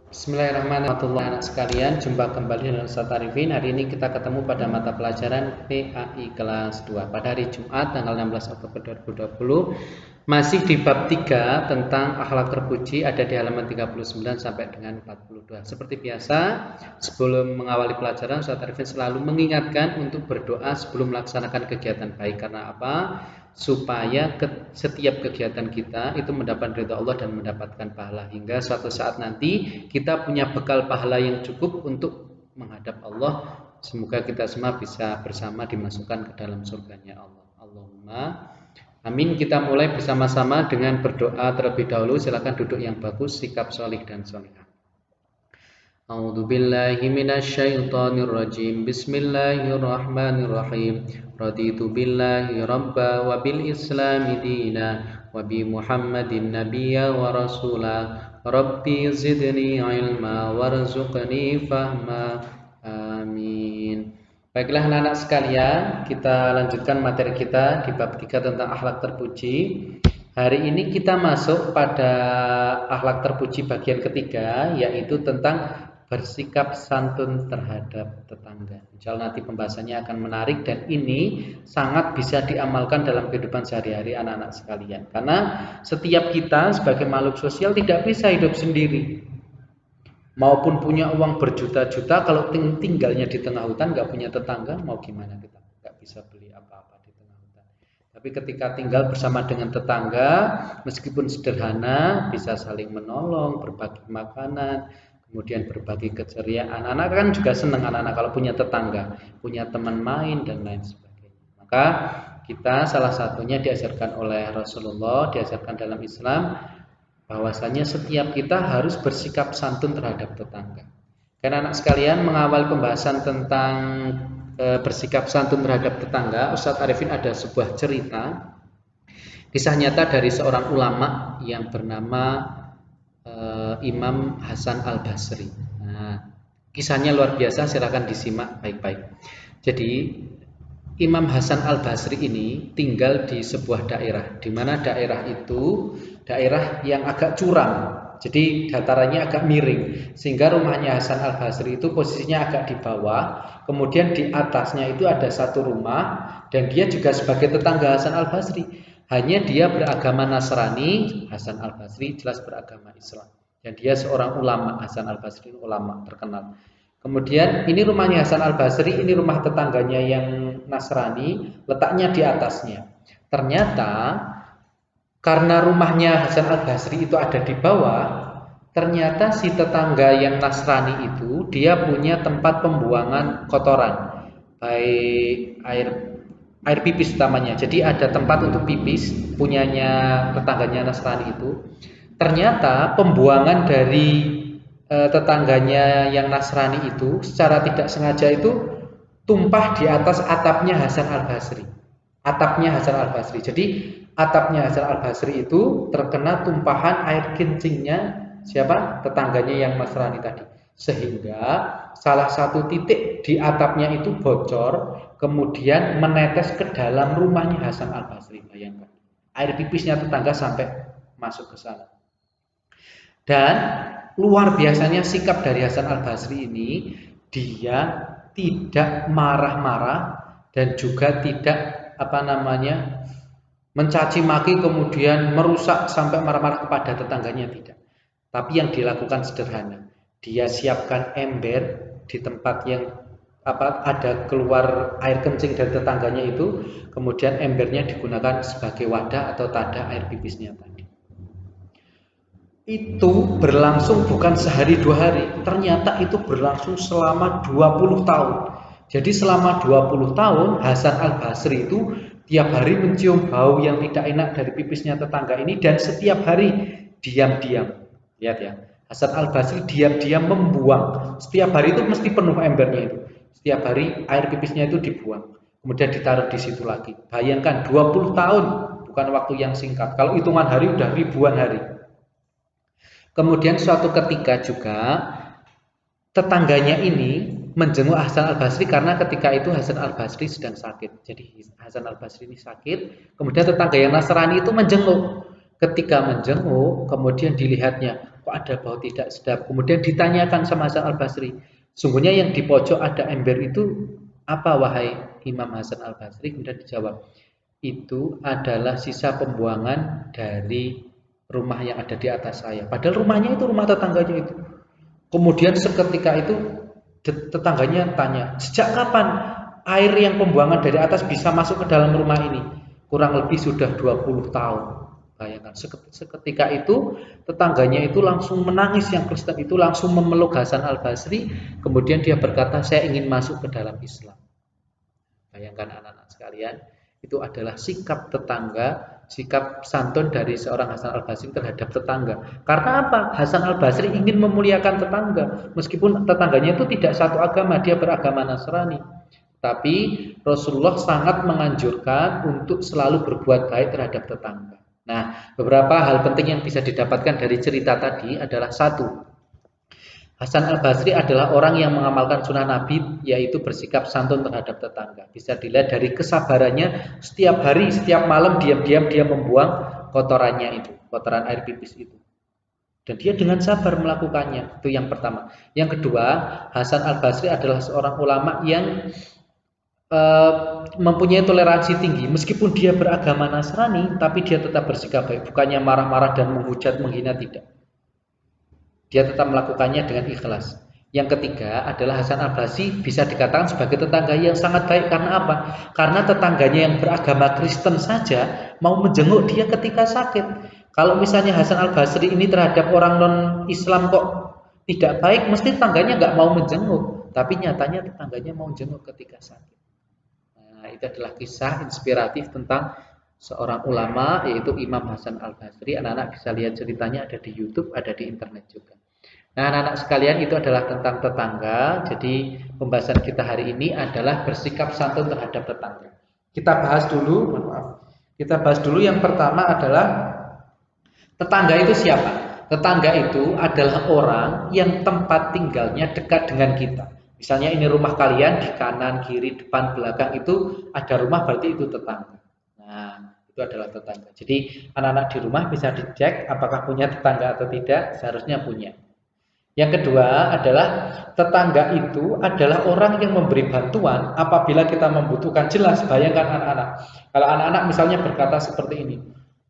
Bismillahirrahmanirrahim anak sekalian, jumpa kembali dengan Ustaz Arifin. Hari ini kita ketemu pada mata pelajaran PAI kelas 2 pada hari Jumat tanggal 16 Oktober 2020. Masih di bab 3 tentang akhlak terpuji, ada di halaman 39 sampai dengan 42. Seperti biasa, sebelum mengawali pelajaran, Ustaz Arifin selalu mengingatkan untuk berdoa sebelum melaksanakan kegiatan baik. Karena apa? Supaya setiap kegiatan kita itu mendapat ridha Allah dan mendapatkan pahala, hingga suatu saat nanti kita punya bekal pahala yang cukup untuk menghadap Allah. Semoga kita semua bisa bersama dimasukkan ke dalam surganya Allah. Allahumma amin. Kita mulai bersama-sama dengan berdoa terlebih dahulu. Silakan duduk yang bagus, sikap solih dan solihah. A'udzu billahi minasyaitonir rajim. Bismillahirrahmanirrahim. Raditu billahi rabba wa bil islami dina wa bi Muhammadin nabiyya wa rasula. Rabbi zidni ilma warzuqni fahma. Amin. Baiklah anak-anak sekalian, kita lanjutkan materi kita di bab 3 tentang akhlak terpuji. Hari ini kita masuk pada akhlak terpuji bagian ketiga, yaitu tentang bersikap santun terhadap tetangga. Insya Allah nanti pembahasannya akan menarik dan ini sangat bisa diamalkan dalam kehidupan sehari-hari anak-anak sekalian. Karena setiap kita sebagai makhluk sosial tidak bisa hidup sendiri. Maupun punya uang berjuta-juta, kalau tinggalnya di tengah hutan nggak punya tetangga, mau gimana kita? Nggak bisa beli apa-apa di tengah hutan. Tapi ketika tinggal bersama dengan tetangga, meskipun sederhana, bisa saling menolong, berbagi makanan, kemudian berbagi keceriaan. Anak-anak kan juga senang anak-anak kalau punya tetangga, punya teman main dan lain sebagainya. Maka kita salah satunya diajarkan oleh Rasulullah, diajarkan dalam Islam, bahwasanya setiap kita harus bersikap santun terhadap tetangga. Karena anak sekalian, mengawal pembahasan tentang bersikap santun terhadap tetangga, Ustadz Arifin ada sebuah cerita, kisah nyata dari seorang ulama yang bernama Imam Hasan Al-Basri. Nah, kisahnya luar biasa, silakan disimak baik-baik. Jadi Imam Hasan Al-Basri ini tinggal di sebuah daerah, di mana daerah itu daerah yang agak curam. Jadi datarannya agak miring, sehingga rumahnya Hasan Al-Basri itu posisinya agak di bawah. Kemudian di atasnya itu ada satu rumah, dan dia juga sebagai tetangga Hasan Al-Basri. Hanya dia beragama Nasrani, Hasan Al-Basri jelas beragama Islam. Dan dia seorang ulama, Hasan Al-Basri ulama terkenal. Kemudian ini rumahnya Hasan Al-Basri, ini rumah tetangganya yang Nasrani, letaknya di atasnya. Ternyata karena rumahnya Hasan Al-Basri itu ada di bawah, ternyata si tetangga yang Nasrani itu dia punya tempat pembuangan kotoran, baik air pipis utamanya. Jadi ada tempat untuk pipis punyanya tetangganya Nasrani itu. Ternyata pembuangan dari tetangganya yang Nasrani itu secara tidak sengaja itu tumpah di atas atapnya Hasan Al-Basri. Atapnya Hasan Al-Basri. Jadi atapnya Hasan Al-Basri itu terkena tumpahan air kencingnya siapa? Tetangganya yang Nasrani tadi. Sehingga salah satu titik di atapnya itu bocor, kemudian menetes ke dalam rumahnya Hasan Al-Basri. Bayangkan, air pipisnya tetangga sampai masuk ke sana. Dan luar biasanya sikap dari Hasan Al-Basri ini, dia tidak marah-marah dan juga tidak mencaci maki kemudian merusak sampai marah-marah kepada tetangganya, tidak. Tapi yang dilakukan sederhana, dia siapkan ember di tempat yang ada keluar air kencing dari tetangganya itu, kemudian embernya digunakan sebagai wadah atau tadah air pipisnya tadi. Itu berlangsung bukan sehari dua hari, ternyata itu berlangsung selama 20 tahun. Jadi selama 20 tahun Hasan Al-Basri itu tiap hari mencium bau yang tidak enak dari pipisnya tetangga ini, dan setiap hari diam-diam. Lihat ya, Hasan Al-Basri diam-diam membuang. Setiap hari itu mesti penuh embernya itu. Setiap hari air pipisnya itu dibuang, kemudian ditaruh di situ lagi. Bayangkan 20 tahun, bukan waktu yang singkat. Kalau hitungan hari udah ribuan hari. Kemudian suatu ketika juga tetangganya ini menjenguk Hasan Al-Basri karena ketika itu Hasan Al-Basri sedang sakit. Jadi Hasan Al-Basri ini sakit, kemudian tetangga yang Nasrani itu menjenguk. Ketika menjenguk, kemudian dilihatnya, kok ada bau tidak sedap. Kemudian ditanyakan sama Hasan Al-Basri, sungguhnya yang di pojok ada ember itu apa wahai Imam Hasan Al-Basri? Kemudian dijawab, itu adalah sisa pembuangan dari rumah yang ada di atas saya. Padahal rumahnya itu rumah tetangganya itu. Kemudian seketika itu tetangganya tanya, sejak kapan air yang pembuangan dari atas bisa masuk ke dalam rumah ini? Kurang lebih sudah 20 tahun. Bayangkan, seketika itu tetangganya itu langsung menangis, yang Kristen itu langsung memeluk Hasan Al-Basri, kemudian dia berkata, saya ingin masuk ke dalam Islam. Bayangkan anak-anak sekalian, itu adalah sikap tetangga, sikap santun dari seorang Hasan Al-Basri terhadap tetangga. Karena apa? Hasan Al-Basri ingin memuliakan tetangga, meskipun tetangganya itu tidak satu agama, dia beragama Nasrani. Tapi Rasulullah sangat menganjurkan untuk selalu berbuat baik terhadap tetangga. Nah, beberapa hal penting yang bisa didapatkan dari cerita tadi adalah satu, Hasan Al-Basri adalah orang yang mengamalkan sunnah Nabi, yaitu bersikap santun terhadap tetangga. Bisa dilihat dari kesabarannya, setiap hari, setiap malam diam-diam dia membuang kotorannya itu, kotoran air pipis itu. Dan dia dengan sabar melakukannya, itu yang pertama. Yang kedua, Hasan Al-Basri adalah seorang ulama yang mempunyai toleransi tinggi. Meskipun dia beragama Nasrani, tapi dia tetap bersikap baik, bukannya marah-marah dan menghujat, menghina, tidak. Dia tetap melakukannya dengan ikhlas. Yang ketiga adalah Hasan Al-Basri bisa dikatakan sebagai tetangga yang sangat baik. Karena apa? Karena tetangganya yang beragama Kristen saja mau menjenguk dia ketika sakit. Kalau misalnya Hasan Al-Basri ini terhadap orang non-Islam kok tidak baik, mesti tetangganya nggak mau menjenguk. Tapi nyatanya tetangganya mau menjenguk ketika sakit. Nah, itu adalah kisah inspiratif tentang seorang ulama, yaitu Imam Hasan Al-Basri. Anak-anak bisa lihat ceritanya, ada di YouTube, ada di internet juga. Nah, anak-anak sekalian, itu adalah tentang tetangga. Jadi pembahasan kita hari ini adalah bersikap santun terhadap tetangga. Kita bahas dulu, Kita bahas dulu yang pertama adalah tetangga itu siapa? Tetangga itu adalah orang yang tempat tinggalnya dekat dengan kita. Misalnya ini rumah kalian, di kanan, kiri, depan, belakang itu ada rumah, berarti itu tetangga. Nah, itu adalah tetangga. Jadi anak-anak di rumah bisa dicek apakah punya tetangga atau tidak, seharusnya punya. Yang kedua adalah tetangga itu adalah orang yang memberi bantuan apabila kita membutuhkan. Jelas, bayangkan anak-anak. Kalau anak-anak misalnya berkata seperti ini,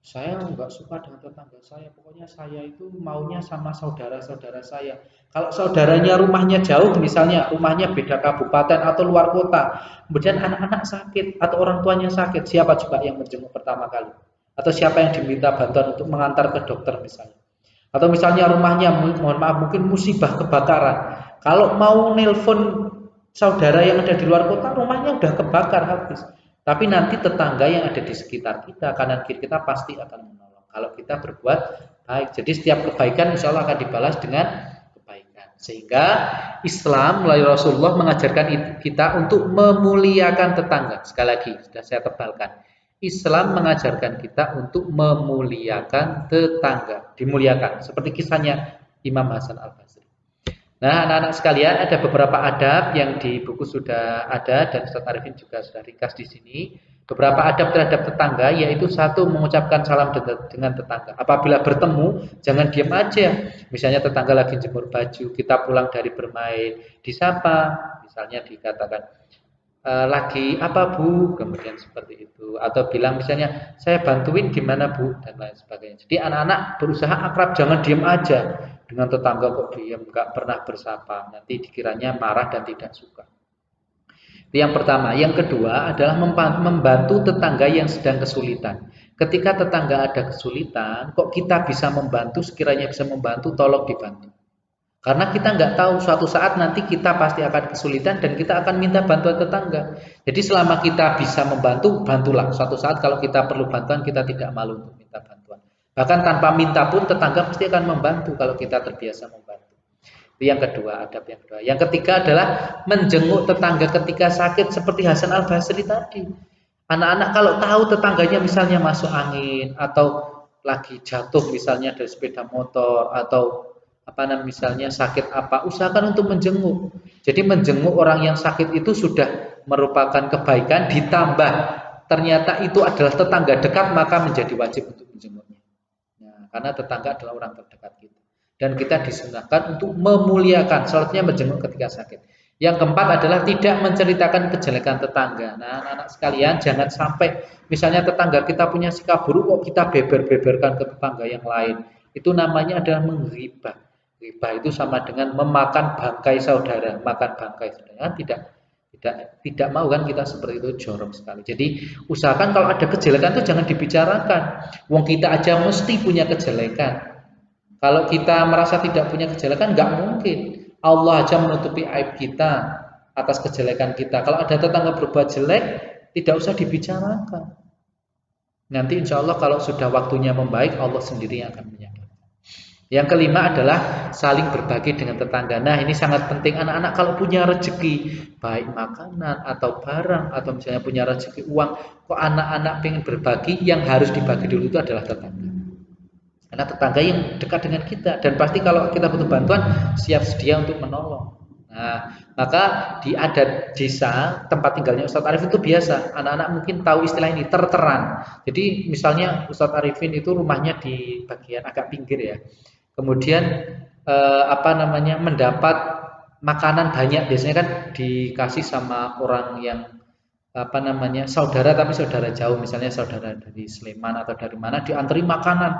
saya nggak suka dengan tetangga saya, pokoknya saya itu maunya sama saudara-saudara saya. Kalau saudaranya rumahnya jauh, misalnya rumahnya beda kabupaten atau luar kota, kemudian anak-anak sakit atau orang tuanya sakit, siapa coba yang menjenguk pertama kali? Atau siapa yang diminta bantuan untuk mengantar ke dokter misalnya? Atau misalnya rumahnya, mohon maaf, mungkin musibah kebakaran. Kalau mau nelpon saudara yang ada di luar kota, rumahnya udah kebakar habis. Tapi nanti tetangga yang ada di sekitar kita, kanan kiri kita pasti akan menolong. Kalau kita berbuat baik. Jadi setiap kebaikan insya Allah akan dibalas dengan kebaikan. Sehingga Islam melalui Rasulullah mengajarkan kita untuk memuliakan tetangga. Sekali lagi, sudah saya tebalkan. Islam mengajarkan kita untuk memuliakan tetangga, dimuliakan. Seperti kisahnya Imam Hasan Al-Basri. Nah, anak-anak sekalian, ada beberapa adab yang di buku sudah ada dan Ustaz Arifin juga sudah ringkas di sini. Beberapa adab terhadap tetangga, yaitu satu, mengucapkan salam dengan tetangga. Apabila bertemu, jangan diam aja. Misalnya tetangga lagi jemur baju, kita pulang dari bermain, disapa, misalnya dikatakan, lagi apa Bu, kemudian seperti itu, atau bilang misalnya saya bantuin gimana Bu, dan lain sebagainya. Jadi anak-anak berusaha akrab, jangan diam aja. Dengan tetangga kok diam, nggak pernah bersapa, nanti dikiranya marah dan tidak suka. Itu yang pertama. Yang kedua adalah membantu tetangga yang sedang kesulitan. Ketika tetangga ada kesulitan, kok kita bisa membantu, sekiranya bisa membantu, tolong dibantu. Karena kita nggak tahu suatu saat nanti kita pasti akan kesulitan dan kita akan minta bantuan tetangga. Jadi selama kita bisa membantu, bantulah. Suatu saat kalau kita perlu bantuan, kita tidak malu untuk minta bantuan. Bahkan tanpa minta pun tetangga pasti akan membantu kalau kita terbiasa membantu. Itu yang kedua, adab yang kedua. Yang ketiga adalah menjenguk tetangga ketika sakit seperti Hasan Al-Basri tadi. Anak-anak kalau tahu tetangganya misalnya masuk angin atau lagi jatuh misalnya dari sepeda motor atau misalnya sakit apa, usahakan untuk menjenguk. Jadi menjenguk orang yang sakit itu sudah merupakan kebaikan, ditambah ternyata itu adalah tetangga dekat, maka menjadi wajib untuk menjenguknya. Nah, karena tetangga adalah orang terdekat kita. Dan kita disunahkan untuk memuliakan, salatnya menjenguk ketika sakit. Yang keempat adalah tidak menceritakan kejelekan tetangga. Nah, anak-anak sekalian, jangan sampai misalnya tetangga kita punya sikap buruk kok kita beber-beberkan ke tetangga yang lain. Itu namanya adalah menghibah. Ghibah itu sama dengan memakan bangkai saudara, makan bangkai saudara. Tidak mau kan kita seperti itu, jorok sekali. Jadi usahakan kalau ada kejelekan itu jangan dibicarakan. Wong kita aja mesti punya kejelekan. Kalau kita merasa tidak punya kejelekan, nggak mungkin. Allah aja menutupi aib kita atas kejelekan kita. Kalau ada tetangga berbuat jelek, tidak usah dibicarakan. Nanti insya Allah kalau sudah waktunya membaik, Allah sendiri yang akan menyadarkan. Yang kelima adalah saling berbagi dengan tetangga. Nah, ini sangat penting anak-anak kalau punya rezeki, baik makanan atau barang atau misalnya punya rezeki uang, kok anak-anak pengen berbagi, yang harus dibagi dulu itu adalah tetangga. Karena tetangga yang dekat dengan kita dan pasti kalau kita butuh bantuan siap sedia untuk menolong. Nah, maka di adat desa tempat tinggalnya Ustadz Arifin itu biasa. Anak-anak mungkin tahu istilah ini, terteran. Jadi misalnya Ustadz Arifin itu rumahnya di bagian agak pinggir ya. Kemudian mendapat makanan banyak, biasanya kan dikasih sama orang yang saudara tapi saudara jauh, misalnya saudara dari Sleman atau dari mana, diantri makanan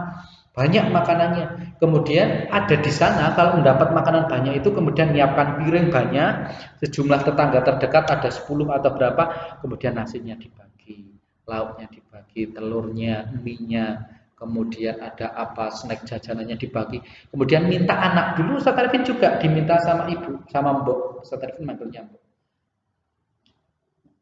banyak makanannya. Kemudian ada di sana kalau mendapat makanan banyak itu kemudian menyiapkan piring banyak, sejumlah tetangga terdekat ada 10 atau berapa, kemudian nasinya dibagi, lauknya dibagi, telurnya, mie-nya, kemudian ada apa snack jajanannya dibagi. Kemudian minta anak, dulu Ustaz Arifin juga diminta sama ibu, sama mbok. Ustaz Arifin manggilnya mbok.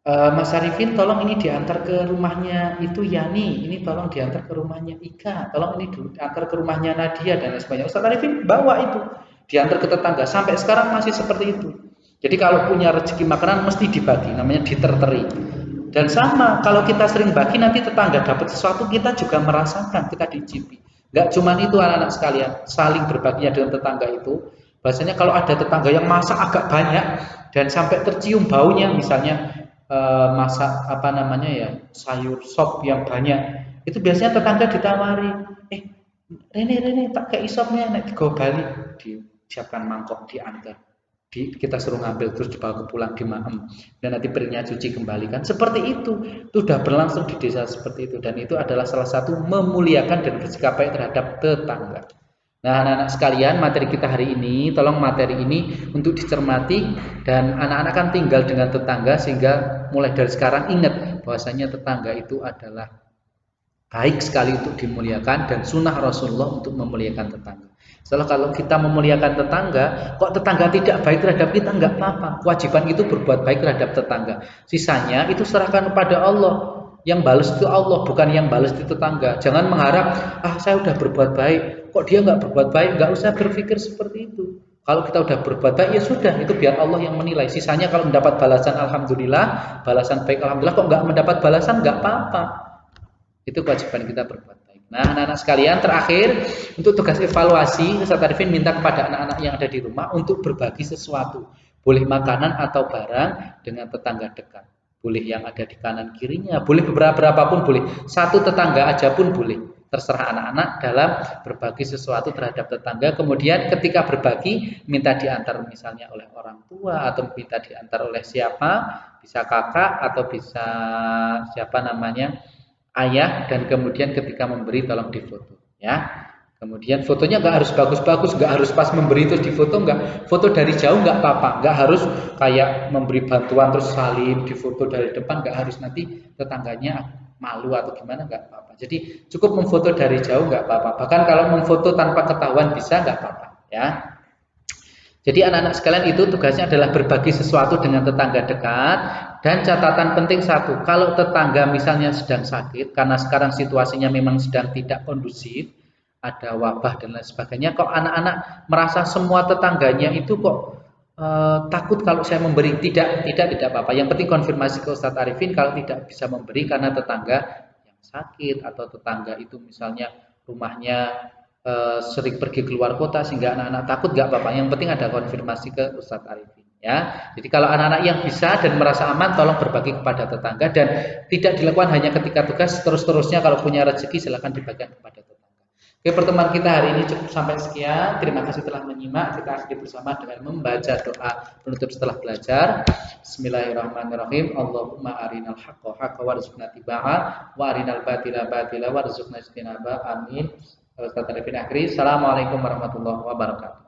Mas Arifin tolong ini diantar ke rumahnya itu Yani, ini tolong diantar ke rumahnya Ika, tolong ini diantar ke rumahnya Nadia dan lain sebagainya. Ustaz Arifin bawa itu, diantar ke tetangga, sampai sekarang masih seperti itu. Jadi kalau punya rezeki makanan mesti dibagi, namanya diterteri. Dan sama, kalau kita sering bagi nanti tetangga dapat sesuatu kita juga merasakan, kita dicipi. Enggak cuma itu anak-anak sekalian, saling berbaginya dengan tetangga itu. Biasanya kalau ada tetangga yang masak agak banyak dan sampai tercium baunya, misalnya masak sayur sop yang banyak, itu biasanya tetangga ditawari, Rene tak kayak sopnya nek digo bali, disiapkan mangkok diantar, kita suruh ngambil terus dibawa ke pulang dimaem dan nanti piringnya cuci kembalikan. Seperti itu sudah berlangsung di desa seperti itu, dan itu adalah salah satu memuliakan dan bersikap baik terhadap tetangga. Nah, anak-anak sekalian, materi kita hari ini, tolong materi ini untuk dicermati, dan anak-anak kan tinggal dengan tetangga sehingga mulai dari sekarang ingat bahwasanya tetangga itu adalah baik sekali untuk dimuliakan dan sunnah Rasulullah untuk memuliakan tetangga. Setelah kalau kita memuliakan tetangga, kok tetangga tidak baik terhadap kita, enggak apa-apa. Kewajiban itu berbuat baik terhadap tetangga. Sisanya itu serahkan kepada Allah. Yang balas itu Allah, bukan yang balas itu tetangga. Jangan mengharap, saya udah berbuat baik, kok dia nggak berbuat baik. Nggak usah berpikir seperti itu. Kalau kita udah berbuat baik, ya sudah, itu biar Allah yang menilai. Sisanya kalau mendapat balasan alhamdulillah, balasan baik alhamdulillah. Kok nggak mendapat balasan, nggak apa-apa. Itu kewajiban kita berbuat baik. Nah, anak-anak sekalian, terakhir untuk tugas evaluasi, Ustaz Arifin minta kepada anak-anak yang ada di rumah untuk berbagi sesuatu, boleh makanan atau barang dengan tetangga dekat. Boleh yang ada di kanan kirinya, boleh beberapa pun boleh, satu tetangga aja pun boleh. Terserah anak-anak dalam berbagi sesuatu terhadap tetangga. Kemudian ketika berbagi minta diantar misalnya oleh orang tua atau minta diantar oleh siapa, bisa kakak atau bisa ayah, dan kemudian ketika memberi tolong difoto ya. Kemudian fotonya nggak harus bagus-bagus, nggak harus pas memberi terus difoto, nggak, foto dari jauh nggak apa-apa, nggak harus kayak memberi bantuan terus salim difoto dari depan, nggak harus, nanti tetangganya malu atau gimana, nggak apa-apa. Jadi cukup memfoto dari jauh nggak apa-apa, bahkan kalau memfoto tanpa ketahuan bisa, nggak apa-apa ya. Jadi anak-anak sekalian itu tugasnya adalah berbagi sesuatu dengan tetangga dekat. Dan catatan penting satu, kalau tetangga misalnya sedang sakit, karena sekarang situasinya memang sedang tidak kondusif, ada wabah dan lain sebagainya, kok anak-anak merasa semua tetangganya itu kok takut kalau saya memberi, tidak apa-apa. Yang penting konfirmasi ke Ustadz Arifin kalau tidak bisa memberi karena tetangga yang sakit, atau tetangga itu misalnya rumahnya sering pergi keluar kota sehingga anak-anak takut, nggak apa-apa. Yang penting ada konfirmasi ke Ustadz Arifin ya. Jadi kalau anak-anak yang bisa dan merasa aman, tolong berbagi kepada tetangga, dan tidak dilakukan hanya ketika tugas, terus-terusnya kalau punya rezeki silakan dibagikan kepada tetangga. Oke, pertemuan kita hari ini cukup sampai sekian. Terima kasih telah menyimak. Kita akhiri bersama dengan membaca doa penutup setelah belajar. Bismillahirrahmanirrahim. Allahumma arinal haqqa haqqa warzuqna tiba'a wa arinal batila batila warzuqna ijtinaba. Amin. Assalamualaikum warahmatullahi wabarakatuh.